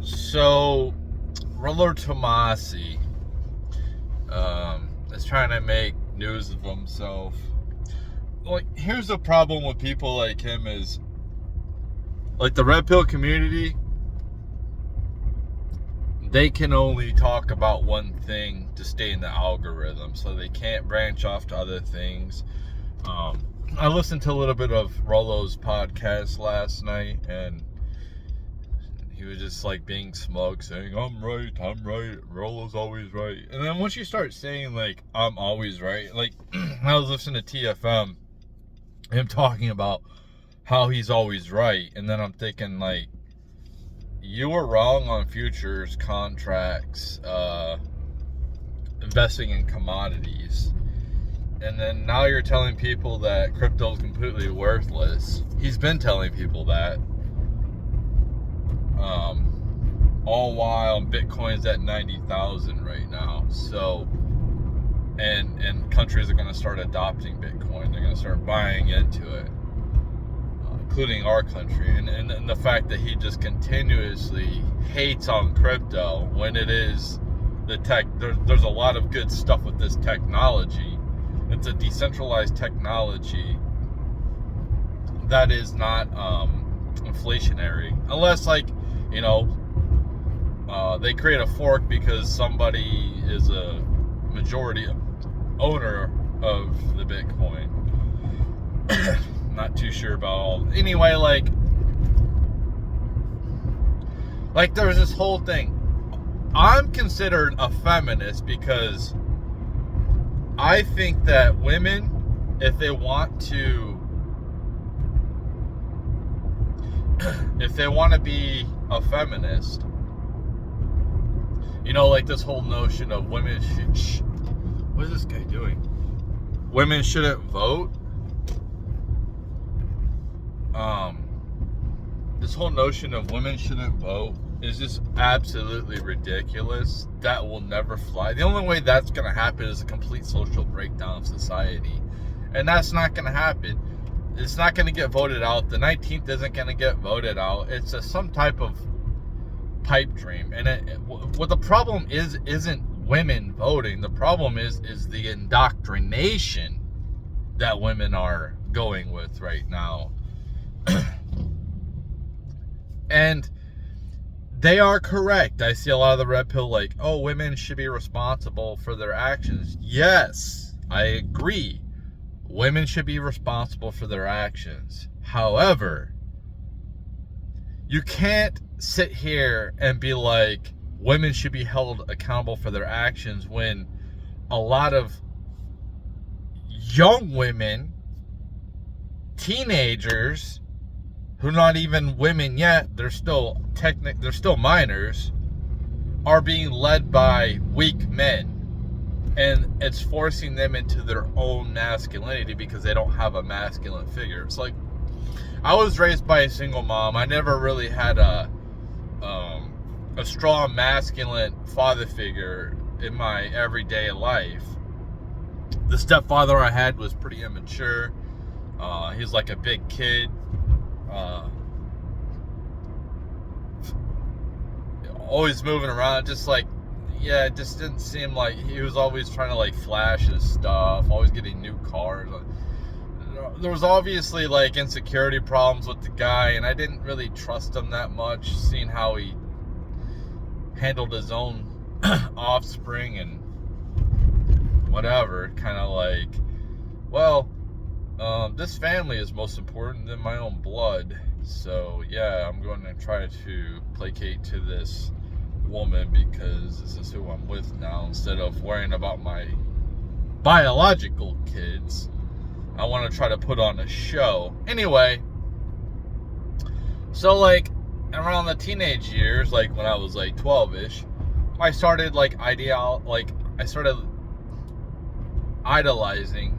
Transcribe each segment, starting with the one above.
So, Rollo is trying to make news of himself. Like, here's the problem with people like him is, like, the red pill community, they can only talk about one thing to stay in the algorithm, so they can't branch off to other things. I listened to a little bit of Rollo's podcast last night, and he was just like being smug, saying, I'm right, Rollo's always right. And then once you start saying, like, I'm always right, like, I was listening to TFM, him talking about how he's always right, and then I'm thinking, like, you were wrong on futures contracts, investing in commodities. And then now you're telling people that crypto is completely worthless. He's been telling people that. All while Bitcoin's at 90,000 right now. So, and countries are going to start adopting Bitcoin. They're going to start buying into it, including our country. And the fact that he just continuously hates on crypto when it is the tech. There's a lot of good stuff with this technology. It's a decentralized technology that is not inflationary, unless, like, they create a fork because somebody is a majority owner of the Bitcoin. Not too sure about all. Anyway, like there's this whole thing. I'm considered a feminist because I think that women, if they want to be a feminist, like this whole notion of women what is this guy doing? Women shouldn't vote. This whole notion of women shouldn't vote is just absolutely ridiculous. That will never fly. The only way that's going to happen is a complete social breakdown of society. And that's not going to happen. It's not going to get voted out. The 19th isn't going to get voted out. It's some type of pipe dream. And what the problem isn't women voting. The problem is the indoctrination that women are going with right now. And they are correct. I see a lot of the red pill like, oh, women should be responsible for their actions. Yes, I agree. Women should be responsible for their actions. However, you can't sit here and be like, women should be held accountable for their actions when a lot of young women, teenagers, who are not even women yet, they're still minors, are being led by weak men. And it's forcing them into their own masculinity because they don't have a masculine figure. It's like, I was raised by a single mom. I never really had a strong masculine father figure in my everyday life. The stepfather I had was pretty immature. He's like a big kid. Always moving around, just like, yeah, it just didn't seem like he was always trying to like flash his stuff, always getting new cars. There was obviously like insecurity problems with the guy, and I didn't really trust him that much, seeing how he handled his own offspring and whatever. Kind of like, well, this family is most important than my own blood. So yeah, I'm going to try to placate to this woman because this is who I'm with now. Instead of worrying about my biological kids, I want to try to put on a show. Anyway, so like around the teenage years, like when I was like 12-ish, I started I started idolizing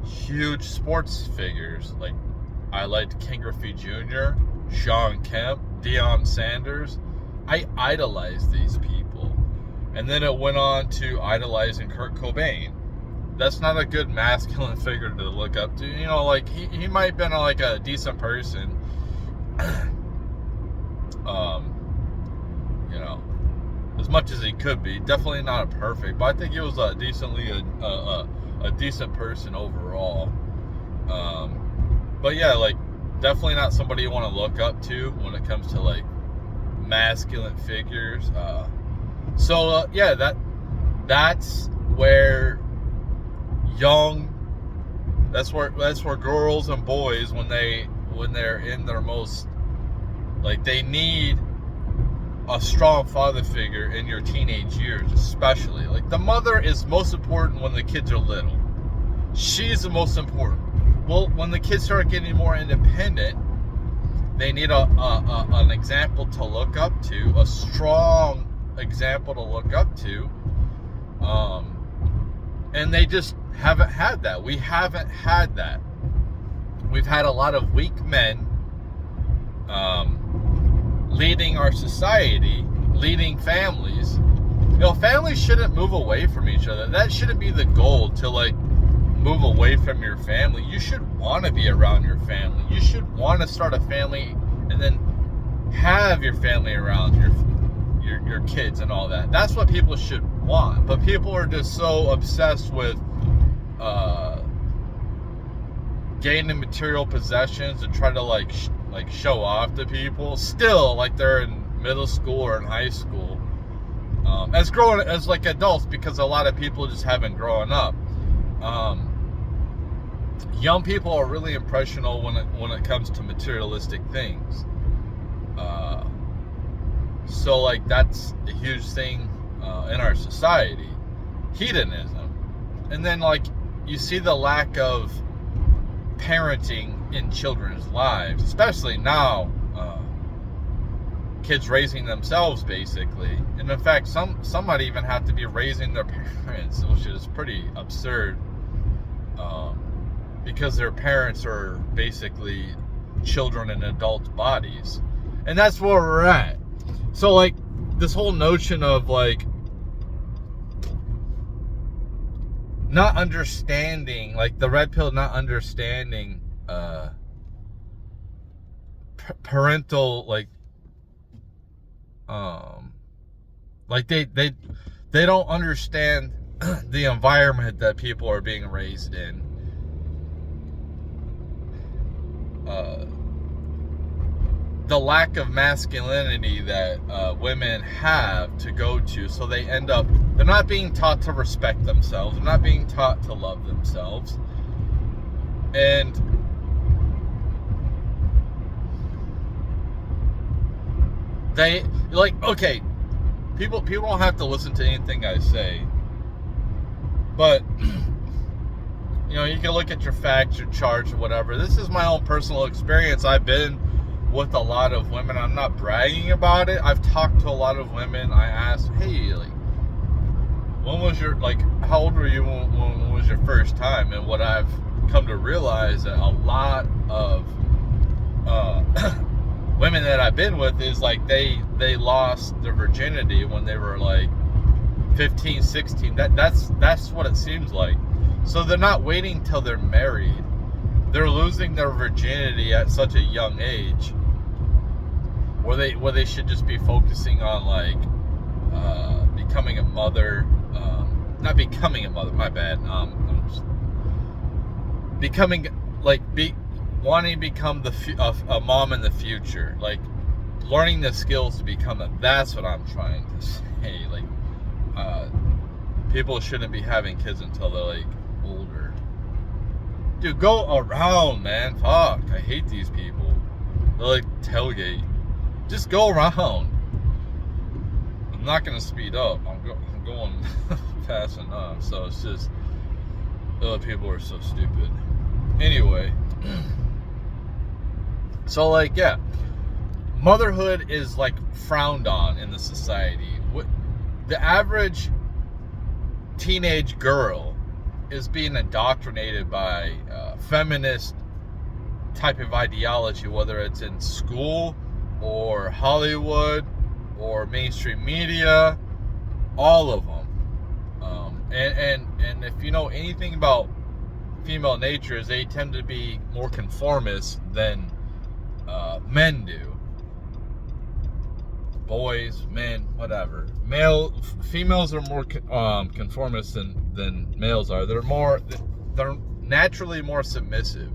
huge sports figures. Like, I liked Ken Griffey Jr., Sean Kemp, Deion Sanders. I idolized these people. And then it went on to idolizing Kurt Cobain. That's not a good masculine figure to look up to. Like, he might have been like a decent person. you know, as much as he could be. Definitely not a perfect, but I think he was a decent person overall. But yeah, like, definitely not somebody you want to look up to when it comes to like masculine figures. That's where that's where girls and boys, when they're in their most, like, they need a strong father figure in your teenage years, especially. Like, the mother is most important when the kids are little. She's the most important. Well, when the kids start getting more independent, they need an example to look up to, a strong example to look up to. And they just haven't had that. We haven't had that. We've had a lot of weak men leading our society, leading families. You know, families shouldn't move away from each other. That shouldn't be the goal, to like move away from your family. You should want to be around your family. You should want to start a family and then have your family around your kids and all that. That's what people should want. But people are just so obsessed with gaining material possessions and try to like show off to people. Still, like, they're in middle school or in high school, as like adults, because a lot of people just haven't grown up. Young people are really impressionable when it comes to materialistic things. So like, that's a huge thing in our society, hedonism. And then, like, you see the lack of parenting in children's lives, especially now. Kids raising themselves, basically. And in fact, some might even have to be raising their parents, which is pretty absurd, because their parents are basically children in adult bodies. And that's where we're at. So, like, this whole notion of, like, not understanding, like, the red pill, not understanding parental, like they don't understand the environment that people are being raised in. The lack of masculinity that women have to go to, so they're not being taught to respect themselves. They're not being taught to love themselves. And they, like, okay, people don't have to listen to anything I say, but you know, you can look at your facts, your charts, or whatever. This is my own personal experience. I've been with a lot of women. I'm not bragging about it. I've talked to a lot of women. I asked, hey, like, when was your, like, how old were you when was your first time? And what I've come to realize, that a lot of women that I've been with is like they lost their virginity when they were like 15, 16. That's what it seems like. So they're not waiting till they're married. They're losing their virginity at such a young age, where they should just be focusing on, like, becoming a mother. Not becoming a mother, my bad. I'm just becoming, like, wanting to become a mom in the future, like learning the skills to become a. That's what I'm trying to say. Like, people shouldn't be having kids until they're, like, older. Dude, go around, man. Fuck, I hate these people. They're like, tailgate. Just go around. I'm not gonna speed up. I'm going fast enough. So it's just, other people are so stupid. Anyway, so, like, yeah, motherhood is, like, frowned on in the society. The average teenage girl is being indoctrinated by feminist type of ideology, whether it's in school or Hollywood or mainstream media, all of them. And if you know anything about female nature, is they tend to be more conformist than men do. boys, men, whatever. Females are more conformist than males are. They're naturally more submissive.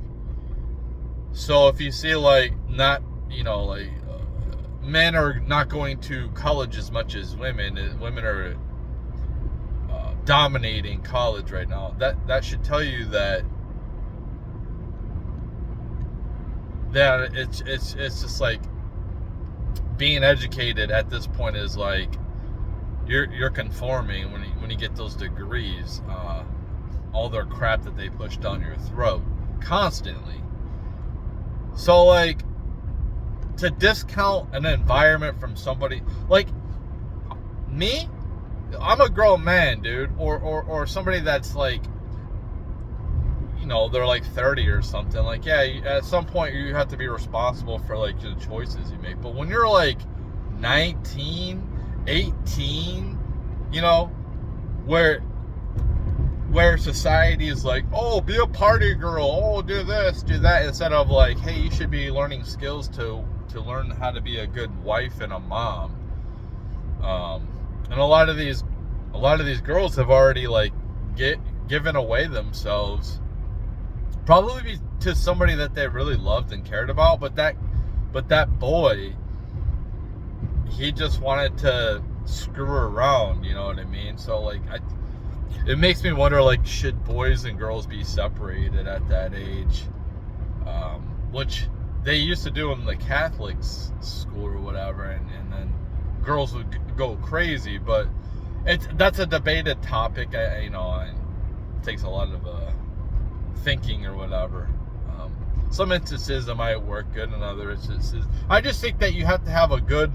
So if you see like men are not going to college as much as women, and women are dominating college right now. That should tell you that it's just like being educated at this point is like you're conforming when you get those degrees, all their crap that they push down your throat constantly. So like to discount an environment from somebody like me, I'm a grown man, dude, or somebody that's like, they're like 30 or something. Like, yeah, at some point you have to be responsible for like the choices you make. But when you're like 19, 18, where society is like, oh, be a party girl, oh, do this, do that, instead of like, hey, you should be learning skills to learn how to be a good wife and a mom. And a lot of these girls have already like given away themselves, probably to somebody that they really loved and cared about, but that boy, he just wanted to screw around, you know what I mean? So like it makes me wonder, like, should boys and girls be separated at that age? Which they used to do in the Catholic school or whatever, and then girls would go crazy. But that's a debated topic. It takes a lot of thinking or whatever. Some instances it might work good, in other instances I just think that you have to have a good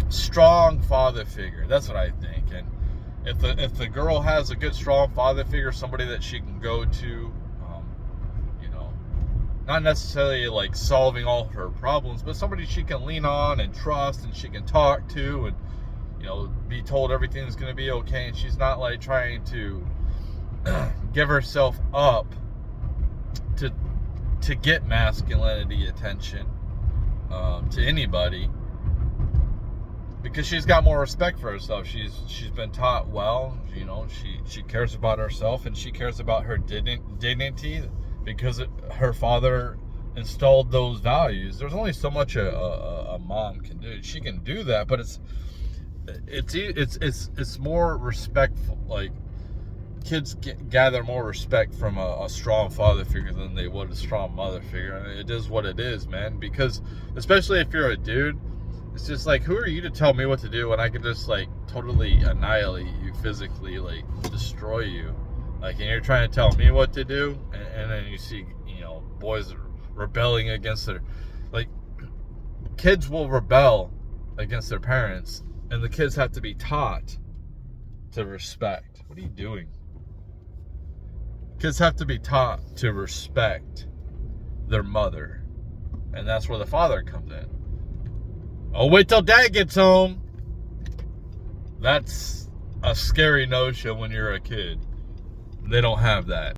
strong father figure. That's what I think. And if the girl has a good strong father figure, somebody that she can go to, not necessarily like solving all her problems, but somebody she can lean on and trust, and she can talk to, and be told everything's going to be okay, and she's not like trying to give herself up to get masculinity attention to anybody, because she's got more respect for herself. She's been taught well. She cares about herself, and she cares about her dignity, because her father installed those values. There's only so much a mom can do. She can do that, but it's more respectful. Like, kids gather more respect from a strong father figure than they would a strong mother figure. And it is what it is, man. Because especially if you're a dude, it's just like, who are you to tell me what to do when I can just like totally annihilate you physically, like destroy you? Like, and you're trying to tell me what to do, and then you see, boys rebelling against their, like, kids will rebel against their parents, and the kids have to be taught to respect. What are you doing? Kids have to be taught to respect their mother, and that's where the father comes in. Oh, wait till dad gets home. That's a scary notion when you're a kid. They don't have that.